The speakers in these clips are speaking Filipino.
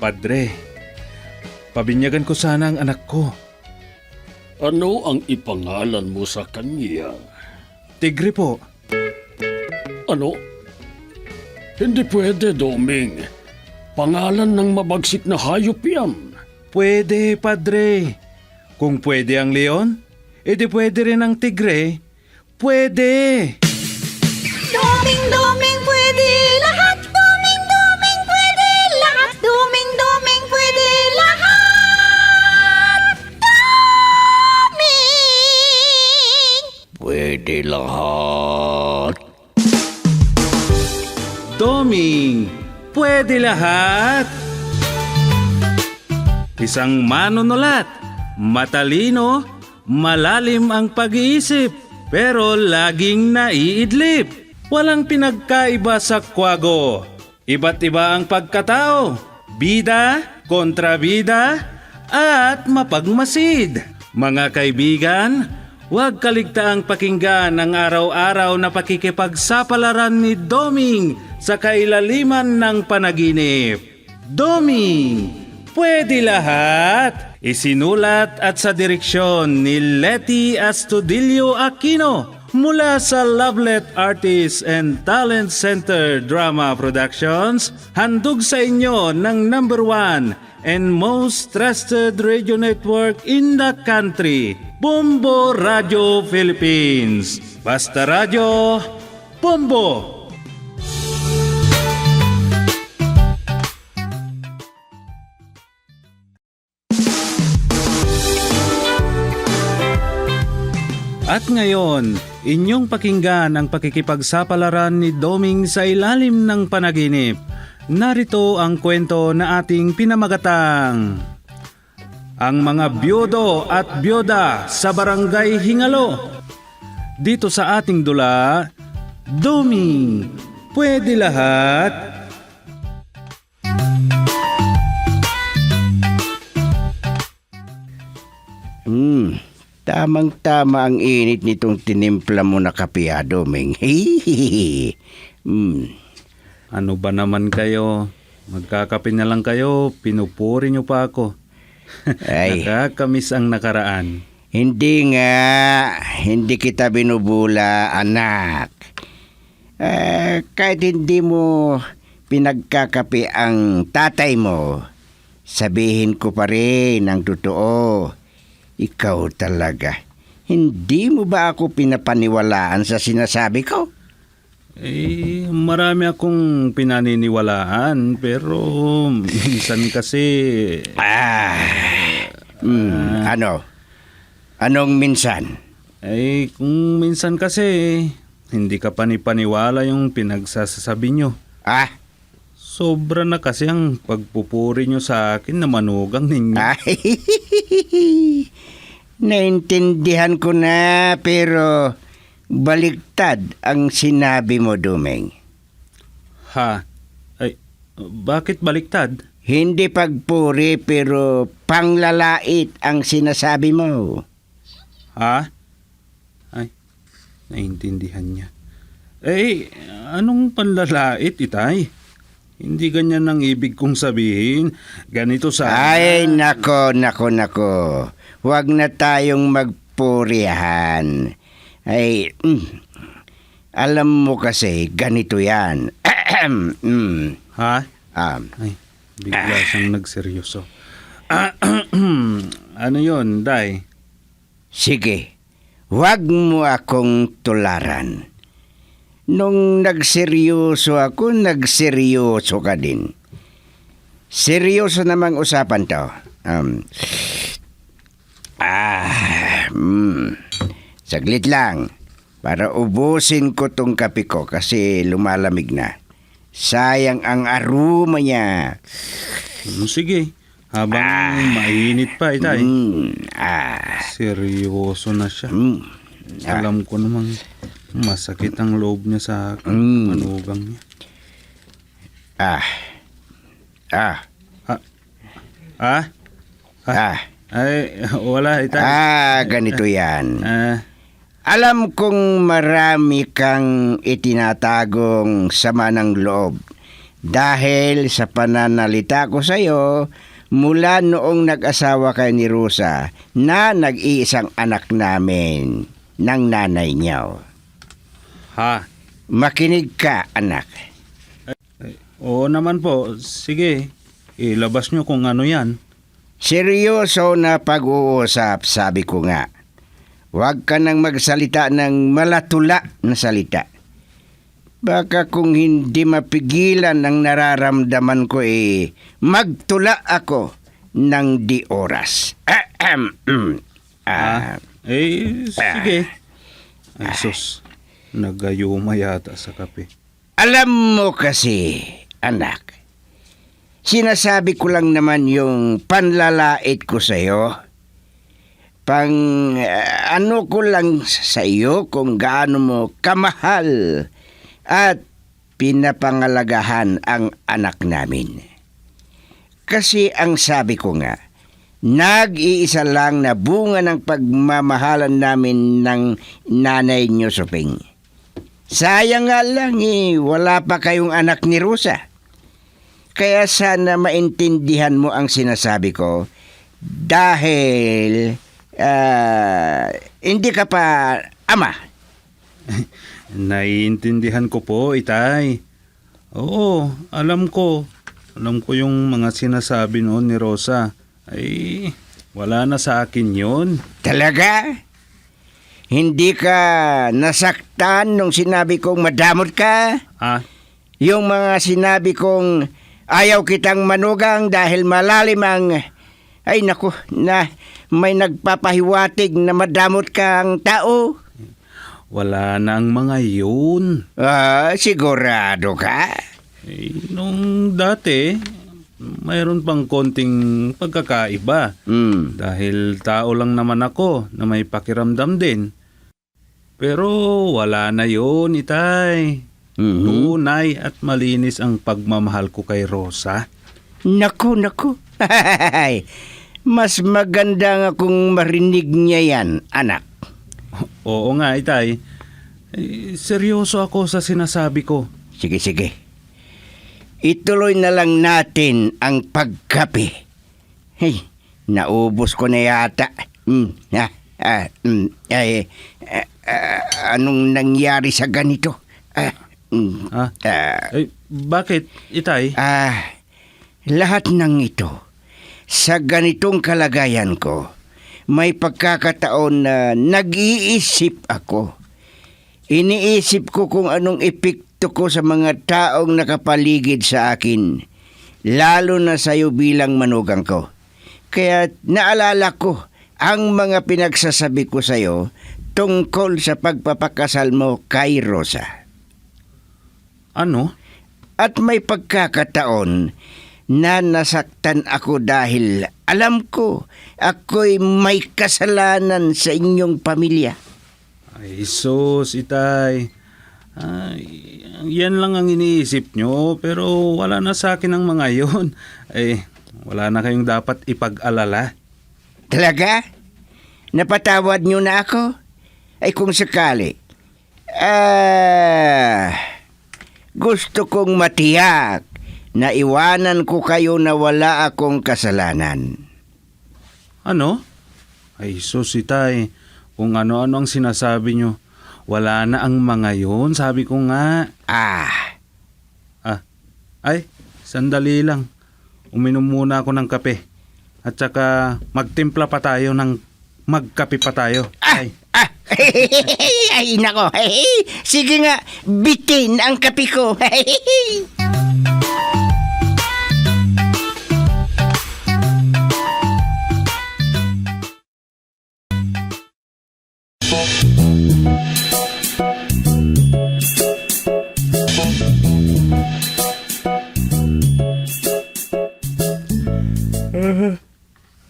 Padre, pabinyagan ko sana ang anak ko. Ano ang ipangalan mo sa kanya? Tigre po. Ano? Hindi pwede, Doming. Pangalan ng mabagsik na hayop yan. Pwede, Padre. Kung pwede ang leon, edi pwede rin ang tigre. Pwede! Doming, doming, pwede lahat. Doming, doming, pwede lahat. Doming, doming, pwede lahat. Doming! Pwede lahat. Doming, pwede lahat. Isang manunulat, matalino, malalim ang pag-iisip, pero laging naiidlip. Walang pinagkaiba sa kwago. Iba't iba ang pagkatao, bida, kontrabida, at mapagmasid. Mga kaibigan, huwag kaligtaang pakinggan ang araw-araw na pakikipagsapalaran ni Doming sa kailaliman ng panaginip. Doming, pwede lahat. Isinulat at sa direksyon ni Letty Astudillo Aquino mula sa Lovelet Artists and Talent Center Drama Productions. Handog sa inyo ng #1 and most trusted radio network in the country, Bombo Radio Philippines. Basta Radio, Bombo! At ngayon, inyong pakinggan ang pakikipagsapalaran ni Doming sa ilalim ng panaginip. Narito ang kwento na ating pinamagatang Ang mga byudo at byuda sa Barangay Hingalo. Dito sa ating dula, Doming, pwede lahat. Tamang-tama ang init nitong tinimpla mo na kape, Doming. Ano ba naman kayo? Magkakape na lang kayo, pinupuri niyo pa ako. Ay, Nakakamiss ang nakaraan. hindi nga. Hindi kita binubula, anak. Kahit hindi mo pinagkakape ang tatay mo, sabihin ko pa rin ang totoo. Ikaw talaga. Hindi mo ba ako pinapaniwalaan sa sinasabi ko? Marami akong pinaniniwalaan, pero minsan kasi... Ano? Anong minsan? Kung minsan kasi, hindi ka panipaniwala yung pinagsasabi nyo. Sobra na kasi ang pagpupuri nyo sa akin na manugang ninyo. Naintindihan ko na, pero baliktad ang sinabi mo, Doming. Bakit baliktad? Hindi pagpuri, pero panglalait ang sinasabi mo. Naintindihan niya. Anong panlalait, itay? Hindi ganyan ang ibig kong sabihin. Ganito sa... Nako. Huwag na tayong magpurihan. Alam mo kasi, ganito yan. Bigla siyang nagseryoso. Ano yon, Day? Sige, huwag mo akong tularan. Nung nagseryoso ako, nagseryoso ka din. Seryoso namang usapan to. Saglit lang, para ubusin ko tong kape ko kasi lumalamig na. Sayang ang aroma niya. Sige, habang mainit pa, itay. Seryoso na siya. Alam ko namang masakit ang loob niya sa akin, manugang niya. Wala, itay. Ganito yan. Alam kong marami kang itinatagong sama ng loob Dahil sa pananalita ko sa iyo, mula noong nag-asawa kay ni Rosa na nag-iisang anak namin ng nanay niya. Ha? Makinig ka, anak. Oo naman po. Sige, ilabas nyo kung ano yan. Seryoso na pag-uusap, sabi ko nga. Huwag ka nang magsalita ng malatula na salita. Baka kung hindi mapigilan ang nararamdaman ko magtula ako ng di oras. Sige. Ay, sus. Nagayuma yata sa kape. Alam mo kasi, anak, sinasabi ko lang naman yung panlalait ko sa'yo. Ano ko lang sa iyo kung gaano mo kamahal at pinapangalagahan ang anak namin. Kasi ang sabi ko nga, nag-iisa lang na bunga ng pagmamahalan namin ng nanay niyo, Suping. Sayang nga lang wala pa kayong anak ni Rosa. Kaya sana maintindihan mo ang sinasabi ko dahil hindi ka pa ama. Naiintindihan ko po, itay. Oo, alam ko. Alam ko yung mga sinasabi noon ni Rosa. Ay, wala na sa akin yun. Talaga? Hindi ka nasaktan nung sinabi kong madamot ka? Ah, Yung mga sinabi kong ayaw kitang manugang dahil malalim ang... Ay naku, na may nagpapahiwatig na madamot kang tao? wala na ang mga yun. Sigurado ka? Nung dati, mayroon pang konting pagkakaiba. Dahil tao lang naman ako na may pakiramdam din. Pero wala na yun, itay. Tunay at malinis ang pagmamahal ko kay Rosa. Naku. Mas maganda nga kung marinig niya yan, anak. Oo nga, itay. Seryoso ako sa sinasabi ko. Sige. Ituloy na lang natin ang pagkape. Hey, naubos ko na yata. Anong nangyari sa ganito? Bakit, itay? Lahat ng ito, sa ganitong kalagayan ko, may pagkakataon na nag-iisip ako. Iniisip ko kung anong epekto ko sa mga taong nakapaligid sa akin, lalo na sa iyo bilang manugang ko. Kaya naalala ko ang mga pinagsasabi ko sa iyo tungkol sa pagpapakasal mo kay Rosa. Ano? At may pagkakataon na nasaktan ako dahil alam ko ako'y may kasalanan sa inyong pamilya. Ay, sus, itay. Yan lang ang iniisip nyo, pero wala na sa akin ang mga yon. Wala na kayong dapat ipag-alala. Talaga? Napatawad nyo na ako? Ay kung sakali. Gusto kong matiyak na iwanan ko kayo na wala akong kasalanan. Ano? Ay, sus, itay. Kung ano-ano ang sinasabi nyo, wala na ang mga yon, sabi ko nga. Ay, sandali lang. Uminom muna ako ng kape. At saka magtimpla pa tayo ng magkape pa tayo. Ay, nako. Sige nga, bitin ang kape ko.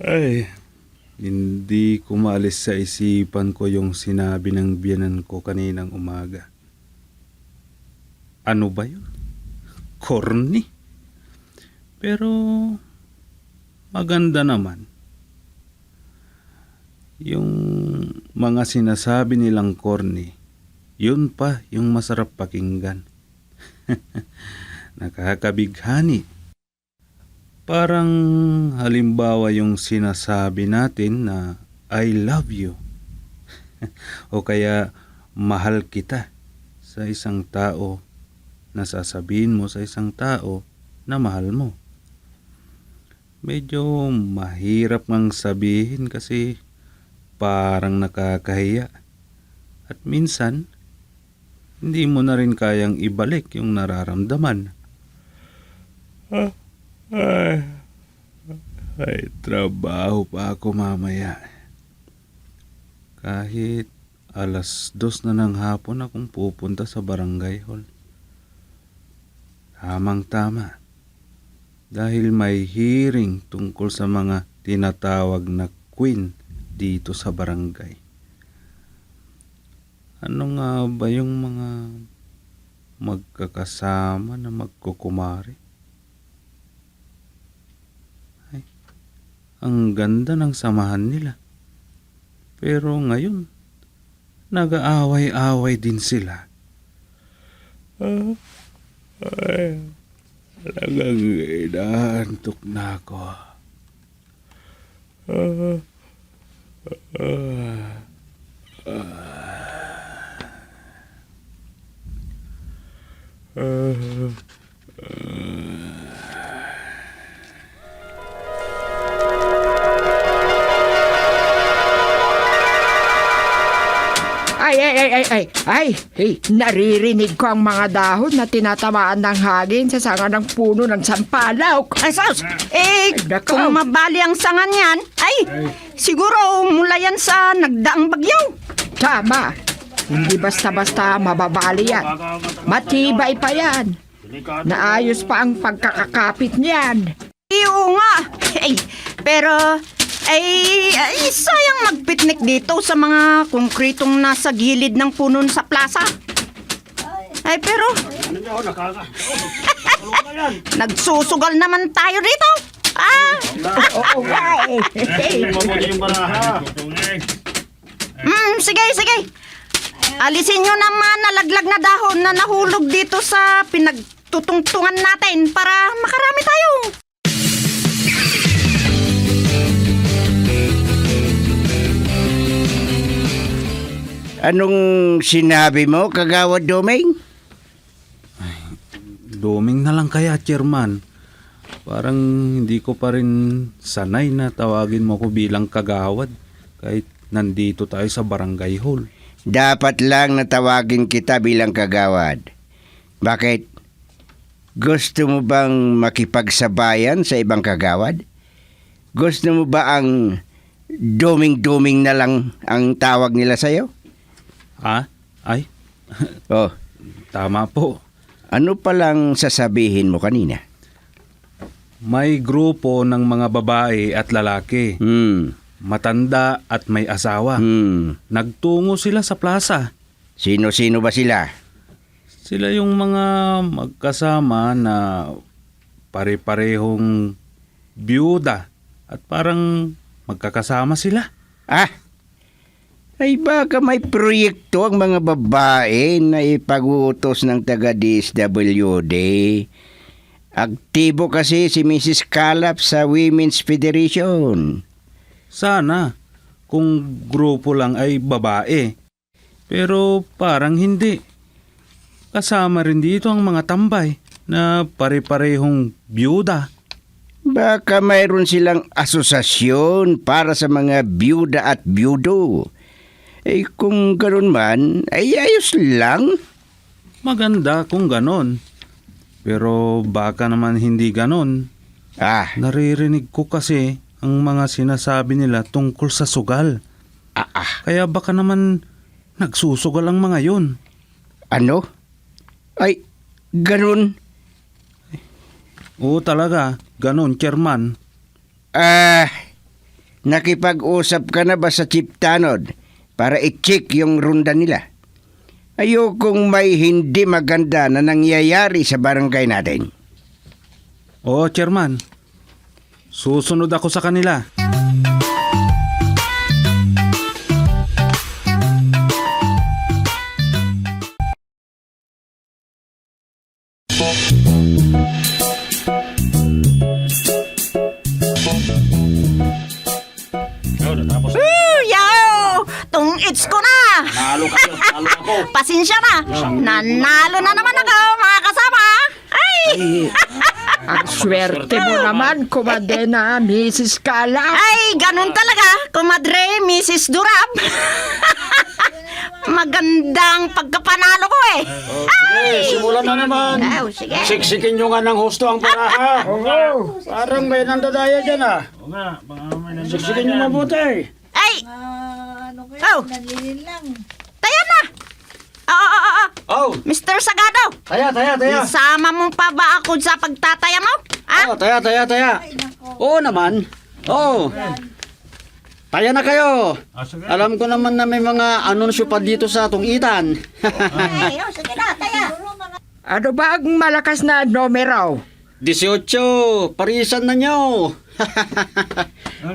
Ay, hindi ko maalis sa isipan ko yung sinabi ng biyanan ko kaninang umaga. Ano ba yun? Corny? Pero maganda naman. Yung mga sinasabi nilang corny, yun pa yung masarap pakinggan. nakakabighani. Parang halimbawa yung sinasabi natin na I love you o kaya mahal kita sa isang tao na sasabihin mo sa isang tao na mahal mo. Medyo mahirap ngang sabihin kasi parang nakakahiya. At minsan, hindi mo na rin kayang ibalik yung nararamdaman. Ay, trabaho pa ako mamaya. Kahit 2:00 na ng hapon akong pupunta sa barangay hall. Tamang-tama. Dahil may hearing tungkol sa mga tinatawag na queen dito sa barangay. Ano nga ba yung mga magkakasama na magkukumari? Ay, ang ganda ng samahan nila. Pero ngayon, nag-aaway-away din sila. Talagang inaantok na ako. Naririnig ko ang mga dahon na tinatamaan ng hangin sa sanga ng puno ng sampalok. Sos, nako. kung mabali ang sangan yan, siguro mula yan sa nagdaang bagyo. Tama. Hindi basta-basta mababali yan. Matibay pa yan. Naayos pa ang pagkakakapit niyan. Oo nga. Pero, sayang magpiknik dito sa mga konkretong nasa gilid ng punon sa plaza. Pero, nagsusugal naman tayo dito. Oo nga eh. Sige. Alisin nyo na mga nalaglag na dahon na nahulog dito sa pinagtutungtungan natin para makarami tayo. Anong sinabi mo, Kagawad Doming? Doming na lang kaya, Chairman. Parang hindi ko pa rin sanay na tawagin mo ko bilang kagawad kahit nandito tayo sa barangay hall. Dapat lang natawagin kita bilang kagawad. Bakit? Gusto mo bang makipagsabayan sa ibang kagawad? Gusto mo ba ang doming-doming na lang ang tawag nila sa'yo? Ay, Oh, tama po. ano palang sasabihin mo kanina? May grupo ng mga babae at lalaki, matanda at may asawa. Nagtungo sila sa plaza. Sino-sino ba sila? Sila yung mga magkasama na pare-parehong byuda at parang magkakasama sila. Ay baka may proyekto ang mga babae na ipag-utos ng taga-DSWD. Aktibo kasi si Mrs. Calap sa Women's Federation. Sana kung grupo lang ay babae. Pero parang hindi. Kasama rin dito ang mga tambay na pare-parehong byuda. Baka mayroon silang asosasyon para sa mga byuda at byudo. Kung ganun man, ay ayos lang. Maganda kung ganon. Pero baka naman hindi ganon. Naririnig ko kasi ang mga sinasabi nila tungkol sa sugal. Kaya baka naman nagsusugal ang mga yun. Ano? Ay, ganun. Oo talaga, ganon, Chairman. Nakipag-usap ka na ba sa Chief Tanod para i-check yung runda nila? Ayokong may hindi maganda na nangyayari sa barangay natin. Oo, Chairman. Susunod ako sa kanila. pasensya na. Nanalo na naman ako, mga kasama. Ay! Ang swerte mo naman, kumadena, Mrs. Kala. Ay, ganun talaga, kumadre, Mrs. Durab. Magandang pagkapanalo ko eh. Sige, simulan na naman. Oh, sige. Siksikin nyo nga ng husto ang baraha. Parang may nandadaya dyan ah. Siksikin nyo mabuti. Ay! Oh! Tayo na! Oo. Oh, Mr. Sagado, taya. isama mo pa ba ako sa pagtataya mo? Ah? Oh, taya. Oo naman. Oo. Taya na kayo. Alam ko naman na may mga anunsyo pa dito sa tungitan. Ay, sige na, taya. Ano ba ang malakas na numero? 18, parisan na nyo.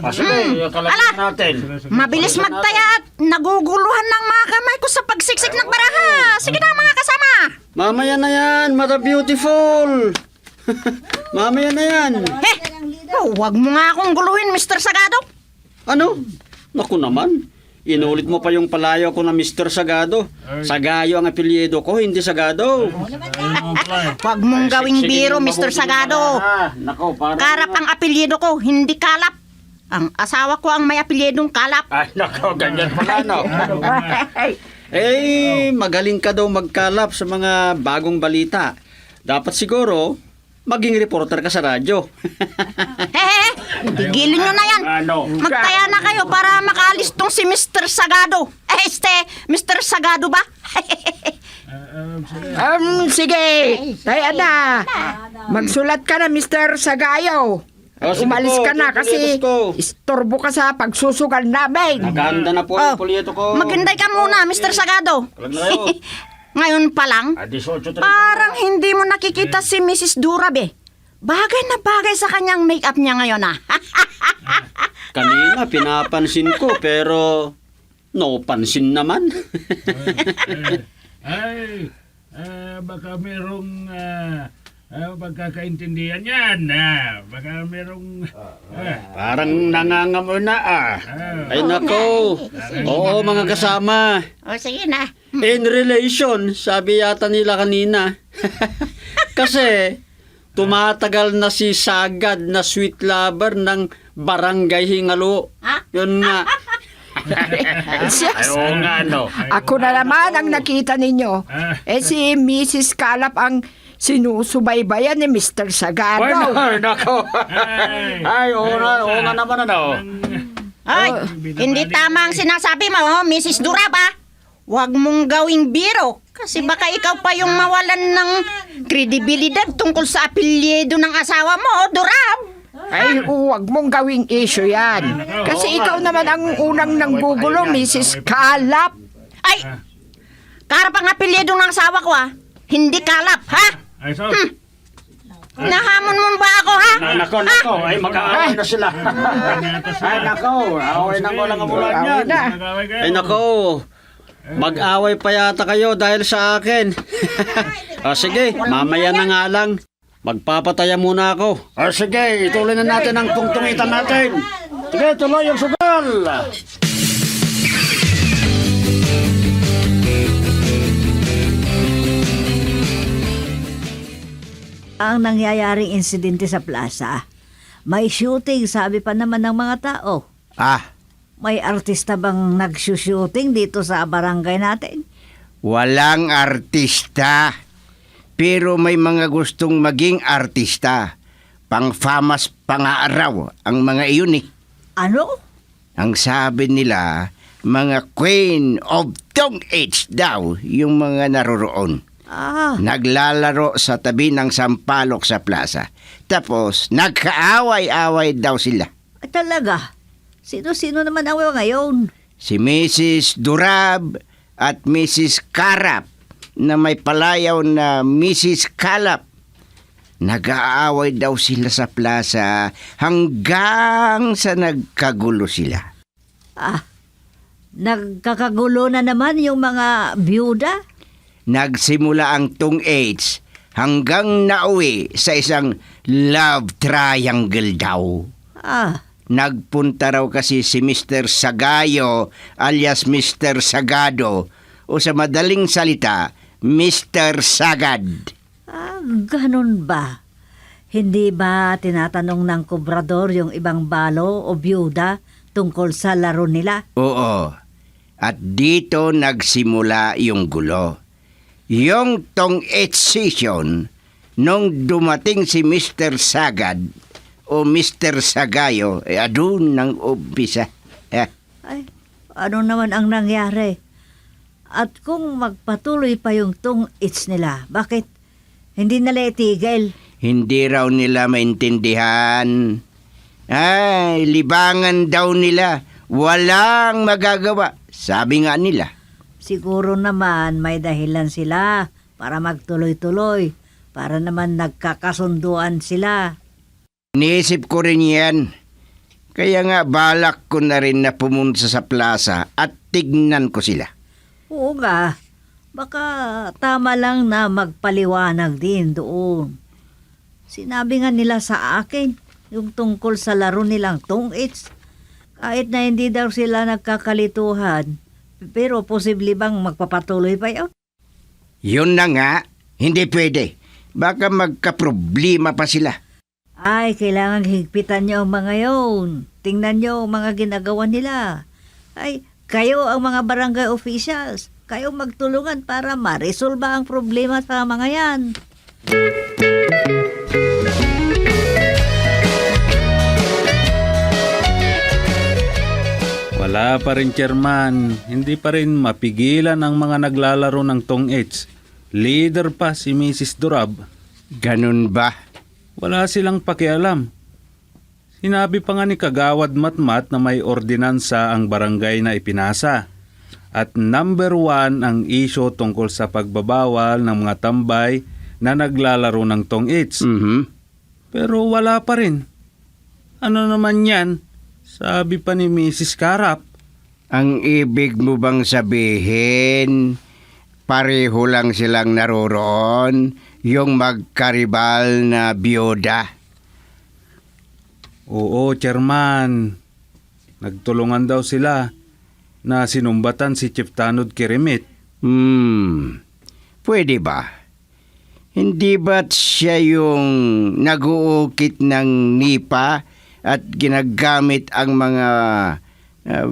Sige, kalagyan natin. Mabilis magtaya at naguguluhan ng mga kamay ko sa pagsiksik ng baraha. Sige na, mga kasama. Mamaya na yan, Mother Beautiful. Mamaya na yan. Huwag mo nga akong guluhin, Mr. Sagado. Ano? Naku naman. Inulit mo pa yung palayo ko na Mr. Sagado. Sagayo ang apelyido ko, hindi Sagado. Huwag mong gawing biro, Mr. Sagado. Nako, parang... Karap ang apelyido ko, hindi Kalap. Ang asawa ko ang may apelyidong Kalap. Ay, nako, ganyan pala, no? Eh, magaling ka daw magkalap sa mga bagong balita. Dapat siguro, maging reporter ka sa radyo. Tigilin nyo na yan. Magtaya na kayo para makaalis tong si Mr. Sagado. Mr. Sagado ba? Sige, taya na. Magsulat ka na, Mr. Sagayo. Oh, sige Umalis po, ka na kasi tutuloy ko. istorbo ka sa pagsusugal namin. Maganda na po ang polyeto ko. Maghinday ka muna, Mr. Sagado. Walang na kayo. Ngayon pa lang, 18:30. parang hindi mo nakikita si Mrs. Durab eh. Bagay na bagay sa kanyang make-up niya ngayon ah. Kanina pinapansin ko pero no pansin naman. Baka merong pagkakaintindihan yan. Baka merong... Parang nangangamoy na ah. Ay nako. Oo mga kasama. O sige na. In relation, sabi yata nila kanina. Kasi tumatagal na si Sagad na sweet lover ng Barangay Hingalo. Ha? Yun nga. Shucks. Oo nga no. Ako na naman ang nakita ninyo. Si Mrs. Kalap ang sinusubaybayan ni Mr. Sagado. Ay nako. Ay oo nga naman ano. Ay, hindi tama ang sinasabi mo, Mrs. Durab ah. Huwag mong gawing biro kasi baka ikaw pa yung mawalan ng kredibilidad tungkol sa apelyido ng asawa mo, Durab. Ay, huwag mong gawing issue yan. Kasi ikaw naman ang unang nanggugulo, Mrs. Kalap. Ay, karap ang apelyido ng asawa ko ah. Hindi Kalap, ha? Ay, so, Nahamon mo ba ako, ha? Nako. Ay mag-aaway na sila. Ay nako. Away na ko lang ang ulan yan. nag-away kayo. Ay nako. Mag-away pa yata kayo dahil sa akin. Sige, mamaya na nga lang. Magpapataya muna ako. Sige, ituloy na natin ang tungtungitan natin. Sige, tuloy yung sugal. Ang nangyayaring insidente sa plaza. May shooting, sabi pa naman ng mga tao. May artista bang nag-shooting dito sa barangay natin? Walang artista. Pero may mga gustong maging artista. Pang-famas pangaaraw ang mga iyon eh. Ano? Ang sabi nila, mga Queen of Tong Age daw yung mga naroroon. Naglalaro sa tabi ng sampalok sa plaza. Tapos, nagkaaway-away daw sila. Talaga? Sino-sino naman away ngayon? Si Mrs. Durab at Mrs. Karap na may palayaw na Mrs. Kalap. Nag-aaway daw sila sa plaza hanggang sa nagkagulo sila. Nagkakagulo na naman yung mga byuda? Nagsimula ang Tong Age hanggang nauwi sa isang love triangle daw. Nagpunta raw kasi si Mr. Sagayo alias Mr. Sagado o sa madaling salita, Mr. Sagad. Ah, ganun ba? Hindi ba tinatanong ng kobrador yung ibang balo o byuda tungkol sa laro nila? Oo. At dito nagsimula yung gulo. Yung tong-it season, nung dumating si Mr. Sagad o Mr. Sagayo, adun ng umpisa. Ay, ano naman ang nangyari? At kung magpatuloy pa yung tong-its nila, bakit hindi nila itigil? Hindi raw nila maintindihan. Ay, libangan daw nila. Walang magagawa. Sabi nga nila. Siguro naman may dahilan sila para magtuloy-tuloy, para naman nagkakasunduan sila. Iniisip ko rin yan. Kaya nga balak ko na rin na pumunta sa plaza at tignan ko sila. Oo nga, baka tama lang na magpaliwanag din doon. Sinabi nga nila sa akin yung tungkol sa laro nilang tong-its. Kahit na hindi daw sila nagkakalituhan, pero posible bang magpapatuloy pa yun? Yun na nga, hindi pwede. Baka magkaproblema pa sila. Ay, kailangan higpitan niyo ang mga yun. Tingnan niyo ang mga ginagawa nila. Ay, kayo ang mga barangay officials. Kayo magtulungan para ma-resolba ang problema sa mga yan. Wala pa rin, Chairman. Hindi pa rin mapigilan ang mga naglalaro ng tong-its. Leader pa si Mrs. Durab. Ganun ba? Wala silang pakialam. Sinabi pa nga ni Kagawad Matmat na may ordinansa ang barangay na ipinasa. At number 1 ang isyo tungkol sa pagbabawal ng mga tambay na naglalaro ng tong-its. Pero wala pa rin. Ano naman yan? Sabi pa ni Mrs. Karap. Ang ibig mo bang sabihin, pareho lang silang naroroon, yung magkaribal na byuda? Oo, Chairman. Nagtulungan daw sila na sinumbatan si Chief Tanod Kirimit. Pwede ba? Hindi ba't siya yung nag-uukit ng nipa at ginagamit ang mga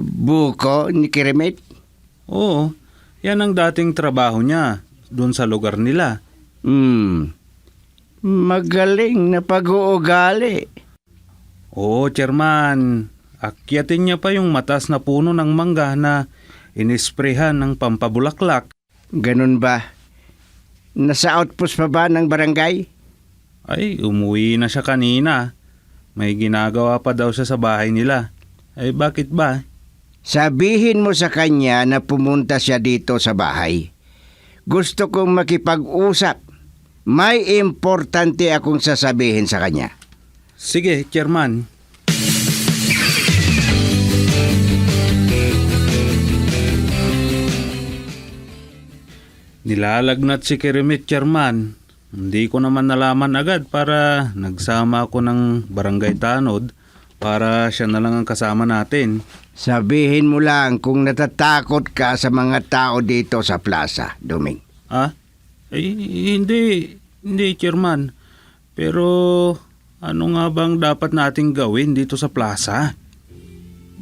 buko ni Kirimit? Oo, yan ang dating trabaho niya doon sa lugar nila. Magaling na pag-uugali. Oo, Chairman. Akyatin niya pa yung matas na puno ng mangga na inisprehan ng pampabulaklak. Ganun ba? Nasa outpost pa ba ng barangay? Ay, umuwi na siya kanina. May ginagawa pa daw siya sa bahay nila. Ay, bakit ba? Sabihin mo sa kanya na pumunta siya dito sa bahay. Gusto kong makipag-usap. May importante akong sasabihin sa kanya. Sige, Chairman. Nilalagnat si Kirimit, Chairman. Hindi ko naman nalaman agad para nagsama ako ng barangay tanod para siya na lang ang kasama natin. Sabihin mo lang kung natatakot ka sa mga tao dito sa plaza, Doming. Ah? Hindi, Chairman. Pero ano nga bang dapat nating gawin dito sa plaza?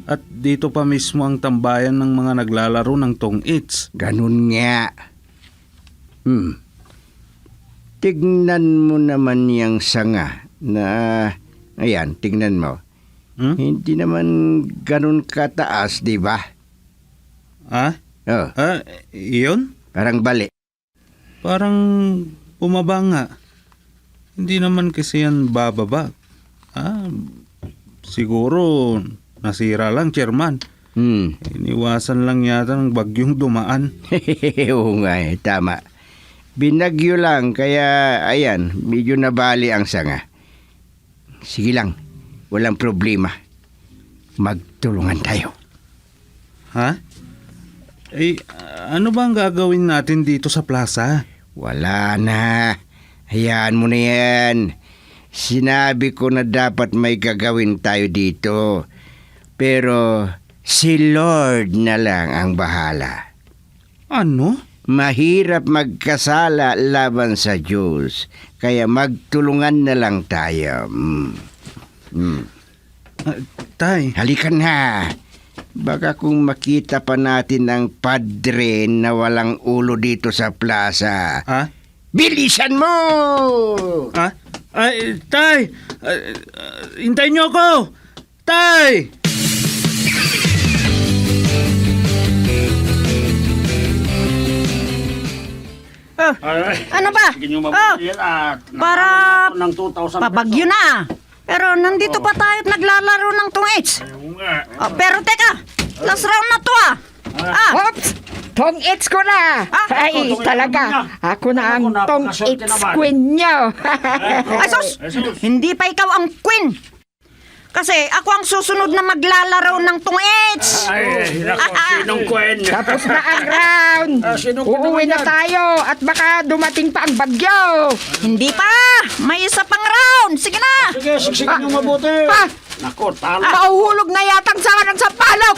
At dito pa mismo ang tambayan ng mga naglalaro ng tong-its. Ganun nga. Tignan mo naman yung sanga na, ayan, tignan mo. Hindi naman ganun kataas, di ba? Ah? Oh, Iyon? parang bali. Parang bumaba nga. Hindi naman kasi yan bababa. Siguro nasira lang, Chairman. Iniwasan lang yata ng bagyong dumaan. Oo nga, tama. Binagyo lang, kaya ayan, medyo nabali ang sanga. Sige lang, walang problema. Magtulungan tayo. Ha? Ano ba ang gagawin natin dito sa plaza? Wala na. Hayaan mo na yan. Sinabi ko na dapat may gagawin tayo dito. Pero si Lord na lang ang bahala. Ano? Mahirap magkasala laban sa Diyos, kaya magtulungan na lang tayo. Tay, Halika na. Baka kung makita pa natin ang padre na walang ulo dito sa plaza. ha? Bilisan mo! Ha? Ay, tay! Hintayin niyo ako! Tay! Ano ba? Sige nyo mabuti yan at para ng 2,000 Pabagyo na. Pero nandito pa tayo at naglalaro ng tungits. Oo nga. Pero teka, last round na to ah. Oops! Tong-its ko na! Ay, talaga. Ako na ang tong-its queen nyo. Ay sus, hindi pa ikaw ang queen. Kasi ako ang susunod na maglalaro ng tungits. Ay, nako, sinong kwen? Tapos na ang round. Uuwi na tayo at baka dumating pa ang bagyo. Hindi pa, may isa pang round. Sige na. Sige, siksikin nyo mabuti. Ah, Nako, talo. Mauhulog na yatang sa ng sampalok.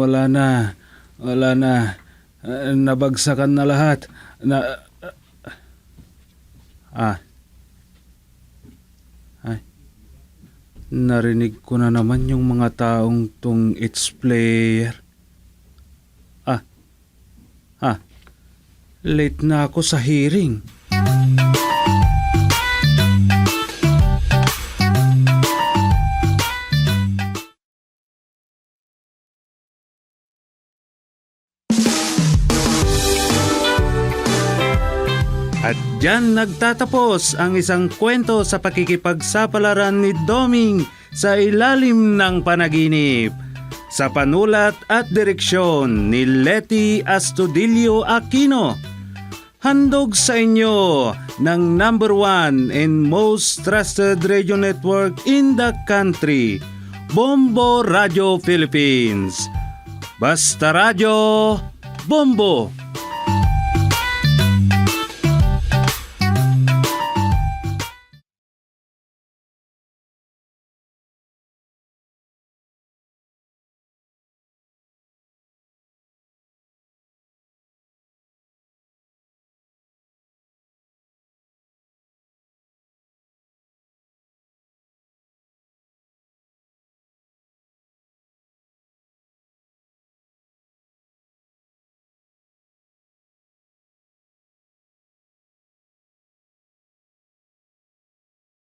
Wala na. Wala na. Nabagsakan na lahat. Ay. Narinig ko na naman yung mga taong tong it's player. Late na ako sa hearing. At diyan nagtatapos ang isang kwento sa pakikipagsapalaran ni Doming sa ilalim ng panaginip. Sa panulat at direksyon ni Leti Astudillo Aquino. Handog sa inyo ng #1 and most trusted radio network in the country, Bombo Radio Philippines. Basta Radio, Bombo!